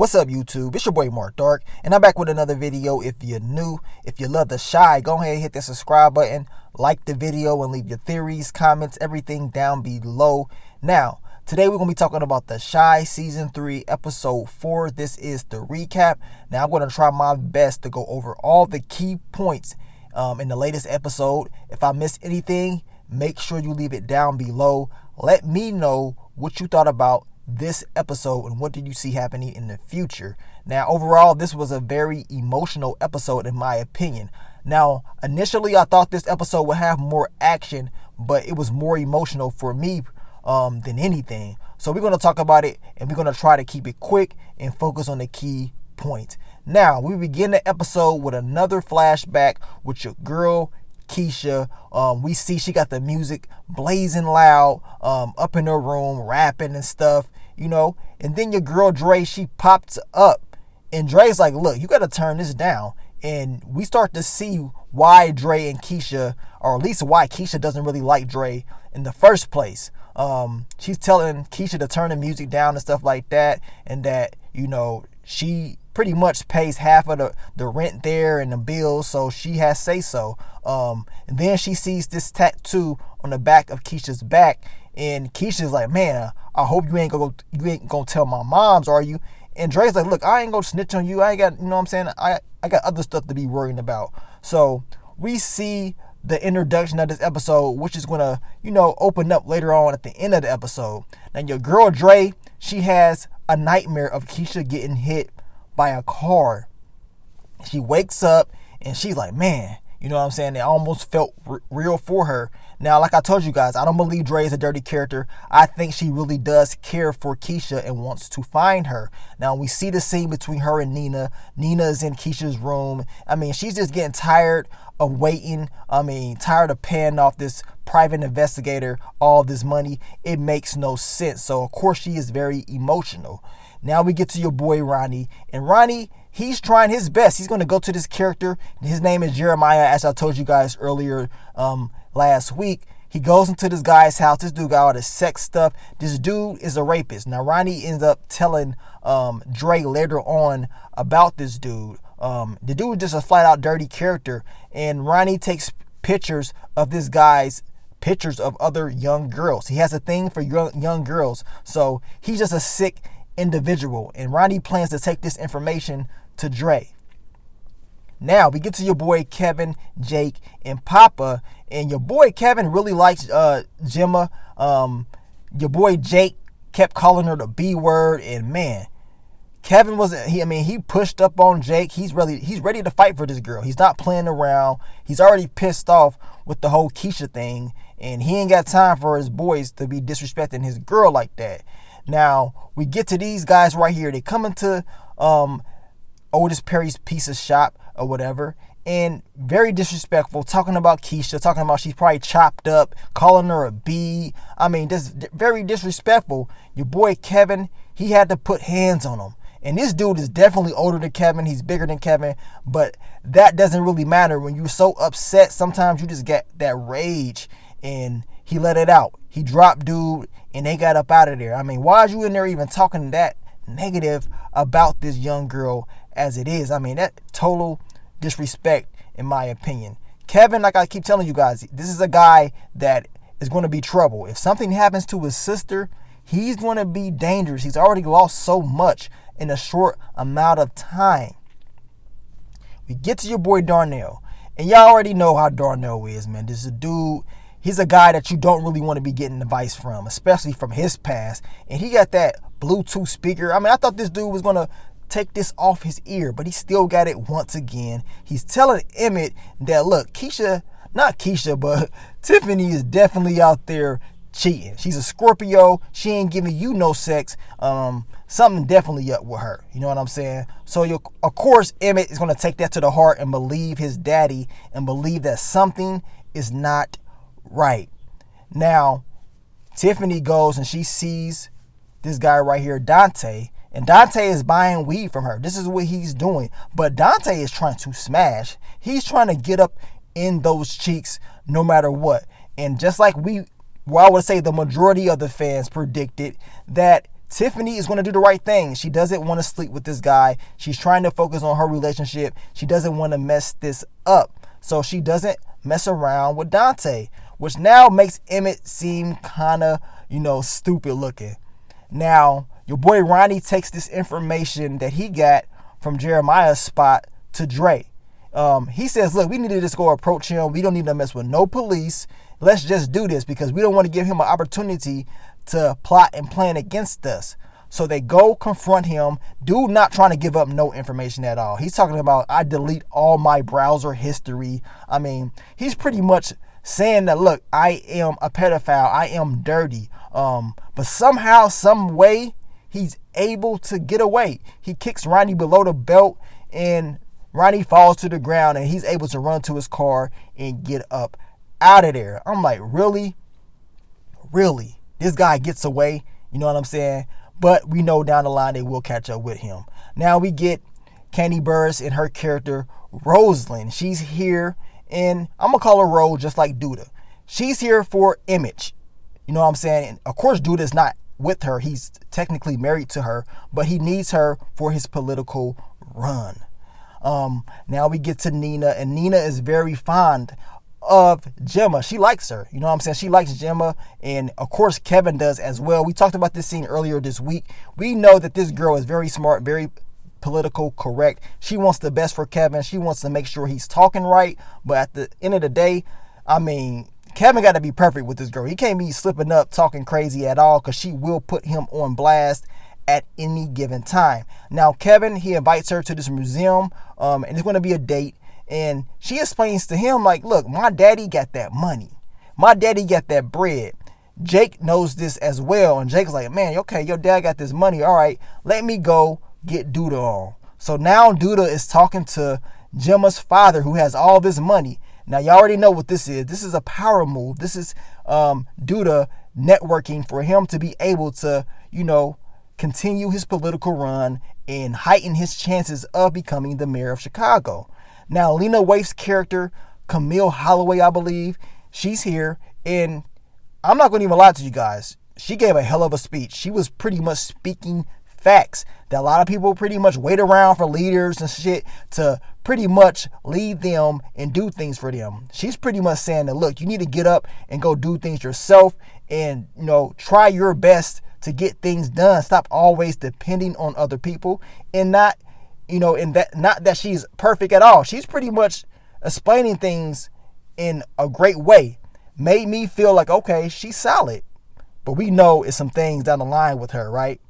What's up, YouTube? It's your boy Mark Dark, and I'm back with another video. If you're new, if you love the Shy, go ahead and hit the subscribe button, like the video, and leave your theories, comments, everything down below. Now, today we're going to be talking about the Shy Season 3, Episode 4. This is the recap. Now, I'm going to try my best to go over all the key points in the latest episode. If I miss anything, make sure you leave it down below. Let me know what you thought about this episode and what did you see happening in the future. Now, overall, this was a very emotional episode in my opinion. Now, initially I thought this episode would have more action, but it was more emotional for me than anything. So we're going to talk about it, and we're going to try to keep it quick and focus on the key points. Now, we begin the episode with another flashback with your girl Keisha. We see she got the music blazing loud up in her room, rapping and stuff, and then your girl Dre, she pops up, and Dre's like, look, you got to turn this down. And we start to see why Dre and Keisha, or at least why Keisha doesn't really like Dre in the first place. She's telling Keisha to turn the music down and stuff like that, and that, she pretty much pays half of the rent there and the bills, so she has say so. And then she sees this tattoo on the back of Keisha's back, and Keisha's like, man, I hope you ain't gonna tell my moms, are you? And Dre's like, look, I ain't gonna snitch on you. I ain't got, you know what I'm saying? I got other stuff to be worrying about. So we see the introduction of this episode, which is gonna, open up later on at the end of the episode. Now, your girl Dre, she has a nightmare of Keisha getting hit by a car. She wakes up and she's like, man, you know what I'm saying? It almost felt real for her. Now, like I told you guys, I don't believe Dre is a dirty character. I think she really does care for Keisha and wants to find her. Now, we see the scene between her and Nina. Nina is in Keisha's room. I mean, she's just getting tired of waiting. Tired of paying off this private investigator all this money. It makes no sense. So, of course, she is very emotional. Now we get to your boy Ronnie. And Ronnie, he's trying his best. He's going to go to this character. His name is Jeremiah, as I told you guys earlier last week. He goes into this guy's house. This dude got all the sex stuff. This dude is a rapist. Now, Ronnie ends up telling Dre later on about this dude. The dude is just a flat-out dirty character. And Ronnie takes pictures of this guy's pictures of other young girls. He has a thing for young girls. So he's just a sick individual, and Ronnie plans to take this information to Dre. Now we get to your boy Kevin, Jake, and Papa, and your boy Kevin really likes Gemma. Your boy Jake kept calling her the B word, and man, Kevin he pushed up on Jake. He's ready to fight for this girl. He's not playing around. He's already pissed off with the whole Keisha thing, and he ain't got time for his boys to be disrespecting his girl like that. Now, we get to these guys right here. They come into Otis Perry's pizza shop or whatever, and very disrespectful, talking about Keisha, talking about she's probably chopped up, calling her a B. Just very disrespectful. Your boy Kevin, he had to put hands on him. And this dude is definitely older than Kevin. He's bigger than Kevin, but that doesn't really matter. When you're so upset, sometimes you just get that rage, and he let it out. He dropped dude, and they got up out of there. Why are you in there even talking that negative about this young girl as it is? That total disrespect in my opinion. Kevin, like I keep telling you guys, this is a guy that is going to be trouble. If something happens to his sister, he's going to be dangerous. He's already lost so much in a short amount of time. We get to your boy Darnell, and y'all already know how Darnell is, man. This is a dude. He's a guy that you don't really want to be getting advice from, especially from his past. And he got that Bluetooth speaker. I thought this dude was going to take this off his ear, but he still got it once again. He's telling Emmitt that, look, not Keisha, but Tiffany is definitely out there cheating. She's a Scorpio. She ain't giving you no sex. Something definitely up with her. You know what I'm saying? So, of course, Emmitt is going to take that to the heart and believe his daddy and believe that something is not right. Now, Tiffany goes and she sees this guy right here, Dante, and Dante is buying weed from her. This is what he's doing. But Dante is trying to smash. He's trying to get up in those cheeks no matter what. And just like I would say the majority of the fans predicted, that Tiffany is going to do the right thing. She doesn't want to sleep with this guy. She's trying to focus on her relationship. She doesn't want to mess this up. So she doesn't mess around with Dante, which now makes Emmitt seem kind of, stupid looking. Now, your boy Ronnie takes this information that he got from Jeremiah's spot to Dre. He says, look, we need to just go approach him. We don't need to mess with no police. Let's just do this because we don't want to give him an opportunity to plot and plan against us. So they go confront him. Dude not trying to give up no information at all. He's talking about, I delete all my browser history. I mean, he's pretty much saying that, look, I am a pedophile. I am dirty. But somehow, some way, he's able to get away. He kicks Ronnie below the belt and Ronnie falls to the ground and he's able to run to his car and get up out of there. I'm like, really? Really? This guy gets away, you know what I'm saying? But we know down the line they will catch up with him. Now we get Candy Burris and her character, Rosalind. She's here, and I'm going to call her Rose just like Duda. She's here for Emmitt. You know what I'm saying? And of course, Duda's not with her. He's technically married to her, but he needs her for his political run. Now we get to Nina, and Nina is very fond of Gemma. She likes her. You know what I'm saying? She likes Gemma, and of course Kevin does as well. We talked about this scene earlier this week. We know that this girl is very smart, very political correct. She wants the best for Kevin. She wants to make sure he's talking right. But at the end of the day, I mean, Kevin got to be perfect with this girl. He can't be slipping up, talking crazy at all, because she will put him on blast at any given time. Now, Kevin, he invites her to this museum, and it's going to be a date. And she explains to him, like, look, my daddy got that money. My daddy got that bread. Jake knows this as well. And Jake's like, man, okay, your dad got this money. All right, let me go get Duda on. So now Duda is talking to Gemma's father, who has all this money. Now, you already know what this is. This is a power move. This is Duda networking for him to be able to, continue his political run and heighten his chances of becoming the mayor of Chicago. Now, Lena Waithe's character, Camille Holloway, I believe, she's here. And I'm not going to even lie to you guys. She gave a hell of a speech. She was pretty much speaking facts that a lot of people pretty much wait around for leaders and shit to pretty much lead them and do things for them. She's pretty much saying that, look, you need to get up and go do things yourself and, try your best to get things done. Stop always depending on other people and not that she's perfect at all. She's pretty much explaining things in a great way. Made me feel like, okay, she's solid. But we know it's some things down the line with her, right?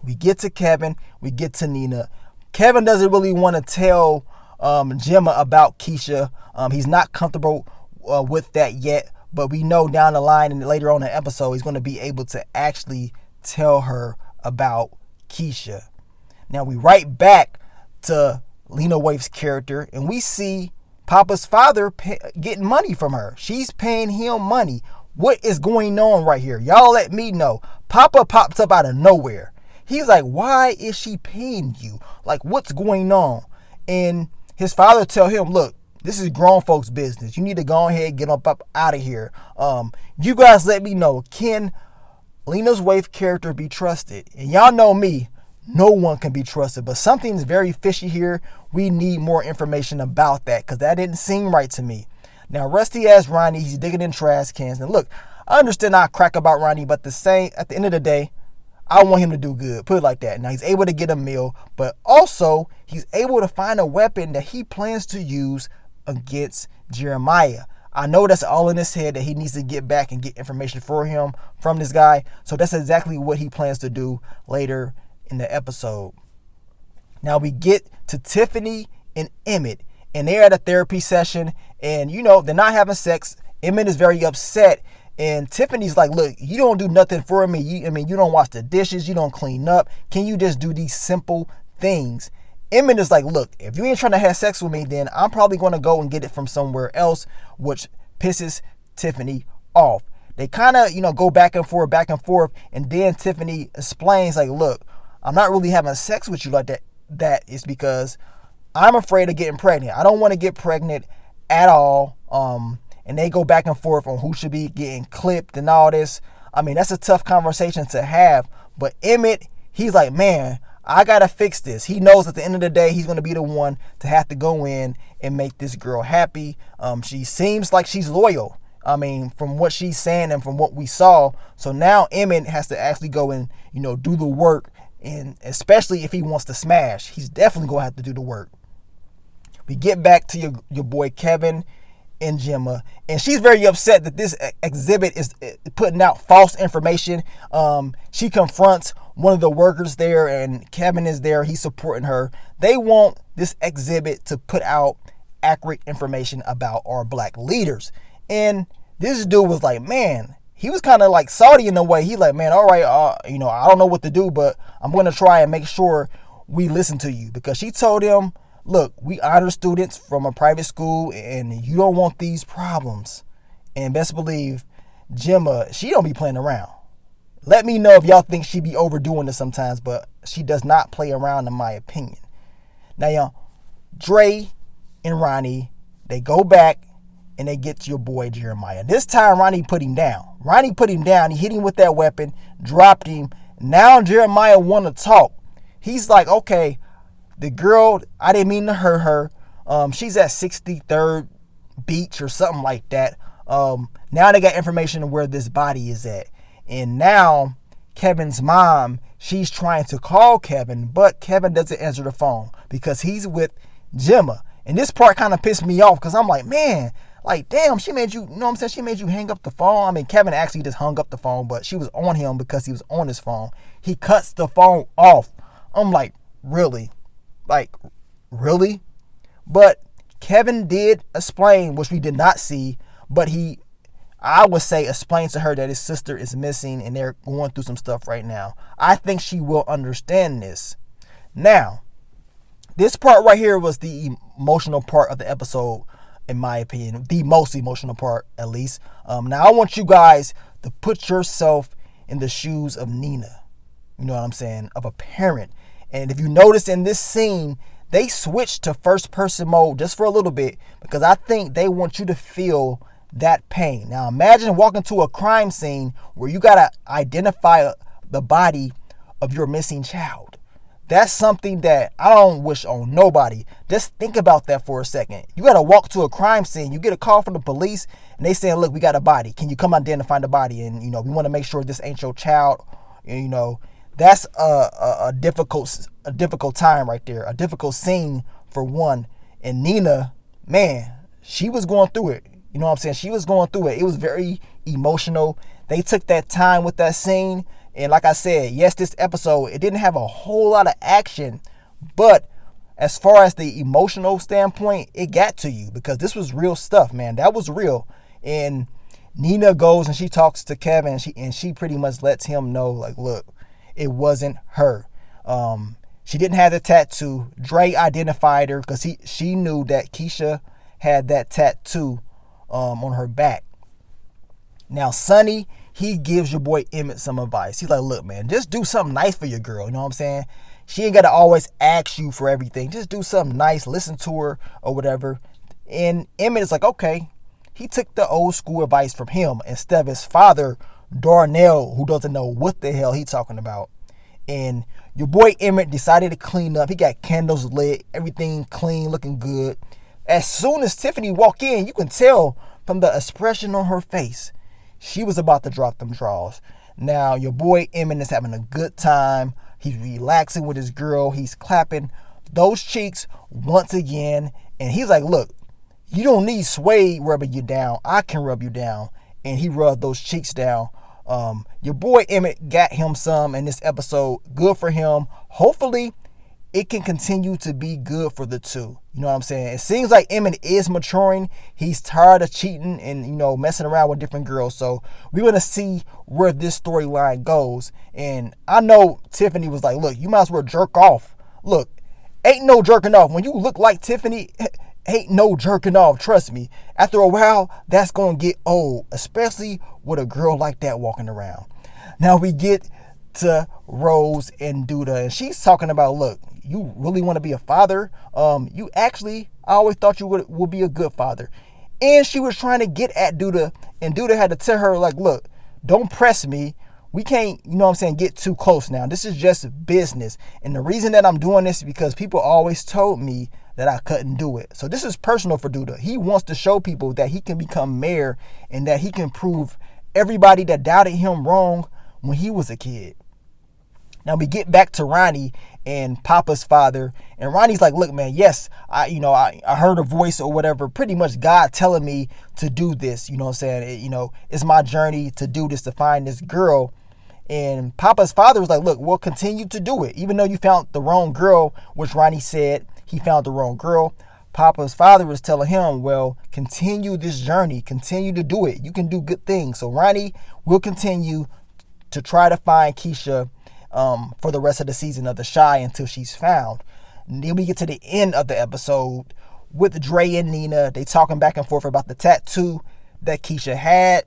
We get to Kevin. We get to Nina. Kevin doesn't really want to tell Gemma about Keisha. He's not comfortable with that yet. But we know down the line and later on in the episode, he's going to be able to actually tell her about Keisha. Now we right back to Lena Waithe's character, and we see Papa's father getting money from her. She's paying him money. What is going on right here? Y'all let me know. Papa pops up out of nowhere. He's like, why is she paying you? Like, what's going on? And his father tell him, look, this is grown folks' business. You need to go ahead and get up out of here. You guys let me know. Can Lena Waithe's character be trusted? And y'all know me. No one can be trusted, but something's very fishy here. We need more information about that because that didn't seem right to me. Now, Rusty asked Ronnie, he's digging in trash cans. And look, I understand I crack about Ronnie, but at the end of the day, I want him to do good. Put it like that. Now, he's able to get a meal, but also he's able to find a weapon that he plans to use against Jeremiah. I know that's all in his head that he needs to get back and get information for him from this guy. So that's exactly what he plans to do later in the episode. Now we get to Tiffany and Emmitt, and they're at a therapy session, and they're not having sex. Emmitt is very upset, and Tiffany's like, look, you don't do nothing for me. You don't wash the dishes, you don't clean up. Can you just do these simple things? Emmitt is like, look, if you ain't trying to have sex with me, then I'm probably going to go and get it from somewhere else, which pisses Tiffany off. They kind of, go back and forth, and then Tiffany explains, like, look, I'm not really having sex with you like that. That is because I'm afraid of getting pregnant. I don't want to get pregnant at all. And they go back and forth on who should be getting clipped and all this. I mean, that's a tough conversation to have. But Emmitt, he's like, man, I gotta fix this. He knows at the end of the day, he's gonna be the one to have to go in and make this girl happy. She seems like she's loyal. I mean, from what she's saying and from what we saw. So now Emmitt has to actually go and, do the work. And especially if he wants to smash, he's definitely gonna have to do the work. We get back to your boy Kevin and Gemma, and she's very upset that this exhibit is putting out false information. She confronts one of the workers there, and Kevin is there. He's supporting her. They want this exhibit to put out accurate information about our black leaders. And this dude was like, man, he was kind of like salty in a way. He like, man, all right, I don't know what to do, but I'm going to try and make sure we listen to you. Because she told him, look, we honor students from a private school, and you don't want these problems. And best believe, Gemma, she don't be playing around. Let me know if y'all think she be overdoing this sometimes, but she does not play around in my opinion. Now, y'all, Dre and Ronnie, they go back and they get to your boy Jeremiah. This time, Ronnie put him down. He hit him with that weapon, dropped him. Now Jeremiah want to talk. He's like, okay, the girl, I didn't mean to hurt her. She's at 63rd Beach or something like that. Now they got information of where this body is at. And now Kevin's mom, she's trying to call Kevin, but Kevin doesn't answer the phone because he's with Gemma. And this part kind of pissed me off because I'm like, man, like, damn, she made you, she made you hang up the phone. I mean, Kevin actually just hung up the phone, but she was on him because he was on his phone. He cuts the phone off. I'm like, really? Like, really? But Kevin did explain, which we did not see, but I would say, explains to her that his sister is missing and they're going through some stuff right now. I think she will understand this. Now, this part right here was the emotional part of the episode, in my opinion. The most emotional part, at least. Now, I want you guys to put yourself in the shoes of Nina. You know what I'm saying? Of a parent. And if you notice in this scene, they switched to first person mode just for a little bit because I think they want you to feel that pain. Now imagine walking to a crime scene where you got to identify the body of your missing child. That's something that I don't wish on nobody. Just think about that for a second. You got to walk to a crime scene. You get a call from the police and they saying, look, we got a body. Can you come identify the body? And, we want to make sure this ain't your child. That's a difficult time right there. A difficult scene for one. And Nina, man, she was going through it. You know what I'm saying? She was going through it. It was very emotional. They took that time with that scene. And like I said, yes, this episode, it didn't have a whole lot of action. But as far as the emotional standpoint, it got to you. Because this was real stuff, man. That was real. And Nina goes and she talks to Kevin. And she pretty much lets him know, like, look, it wasn't her. She didn't have the tattoo. Dre identified her because she knew that Keisha had that tattoo on her back. Now, Sonny, he gives your boy Emmitt some advice. He's like, look, man, just do something nice for your girl. You know what I'm saying? She ain't got to always ask you for everything. Just do something nice. Listen to her or whatever. And Emmitt is like, okay. He took the old school advice from him instead of his father, Darnell, who doesn't know what the hell he's talking about. And your boy Emmitt decided to clean up. He got candles lit, everything clean, looking good. As soon as Tiffany walked in, you can tell from the expression on her face, she was about to drop them draws. Now, your boy Emmitt is having a good time. He's relaxing with his girl. He's clapping those cheeks once again. And he's like, look, you don't need Suede rubbing you down. I can rub you down. And he rubbed those cheeks down. Your boy Emmitt got him some in this episode. Good for him. Hopefully, it can continue to be good for the two. You know what I'm saying? It seems like Emmitt is maturing. He's tired of cheating and, messing around with different girls. So we're going to see where this storyline goes. And I know Tiffany was like, look, you might as well jerk off. Look, ain't no jerking off. When you look like Tiffany, ain't no jerking off. Trust me. After a while, that's going to get old, especially with a girl like that walking around. Now we get to Rose and Duda, and she's talking about, look, you really want to be a father? You actually, I always thought you would be a good father. And she was trying to get at Duda, and Duda had to tell her, like, look, don't press me. We can't, get too close now. This is just business. And the reason that I'm doing this is because people always told me that I couldn't do it. So this is personal for Duda. He wants to show people that he can become mayor and that he can prove everybody that doubted him wrong when he was a kid. Now we get back to Ronnie and Papa's father, and Ronnie's like, look, man, yes, I heard a voice or whatever, pretty much God telling me to do this, it's my journey to do this, to find this girl. And Papa's father was like, look, we'll continue to do it. Even though you found the wrong girl, which Ronnie said he found the wrong girl, Papa's father was telling him, well, continue this journey, continue to do it. You can do good things. So Ronnie will continue to try to find Keisha for the rest of the season of The Chi until she's found. And then we get to the end of the episode with Dre and Nina. They talking back and forth about the tattoo that Keisha had.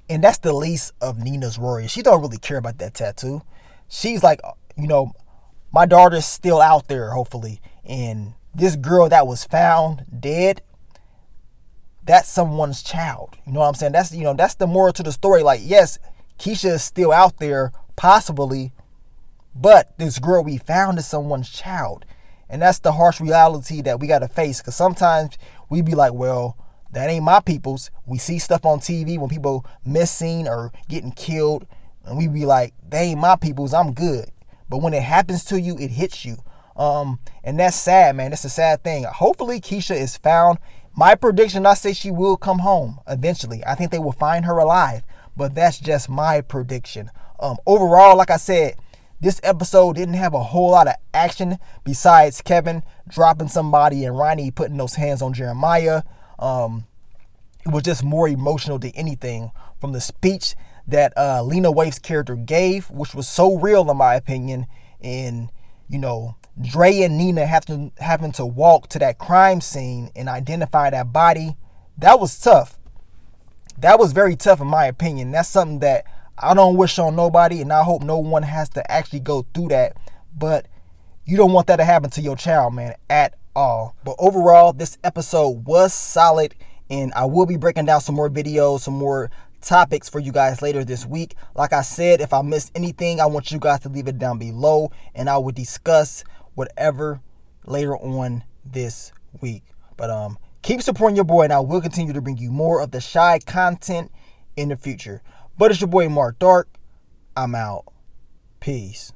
And that's the least of Nina's worries. She don't really care about that tattoo. She's like, my daughter's still out there, hopefully. And this girl that was found dead, that's someone's child. You know what I'm saying? That's the moral to the story. Like, yes, Keisha is still out there, possibly, but this girl we found is someone's child. And that's the harsh reality that we got to face. Because sometimes we be like, well, that ain't my people's. We see stuff on TV when people missing or getting killed, and we be like, they ain't my people's, I'm good. But when it happens to you, it hits you. And that's sad, man. That's a sad thing. Hopefully Keisha is found. My prediction, I say she will come home eventually. I think they will find her alive, but that's just my prediction. Overall, like I said, this episode didn't have a whole lot of action besides Kevin dropping somebody and Ronnie putting those hands on Jeremiah. It was just more emotional than anything from the speech that Lena Waithe's character gave, which was so real in my opinion. And, Dre and Nina having to walk to that crime scene and identify that body, that was tough. That was very tough in my opinion. That's something that I don't wish on nobody, and I hope no one has to actually go through that. But you don't want that to happen to your child, man, at all. But overall, this episode was solid, and I will be breaking down some more videos, some more topics for you guys later this week. Like I said, if I missed anything, I want you guys to leave it down below, and I will discuss whatever later on this week. But keep supporting your boy, and I will continue to bring you more of the Chi content in the future. But it's your boy Mark Dark. I'm out. Peace.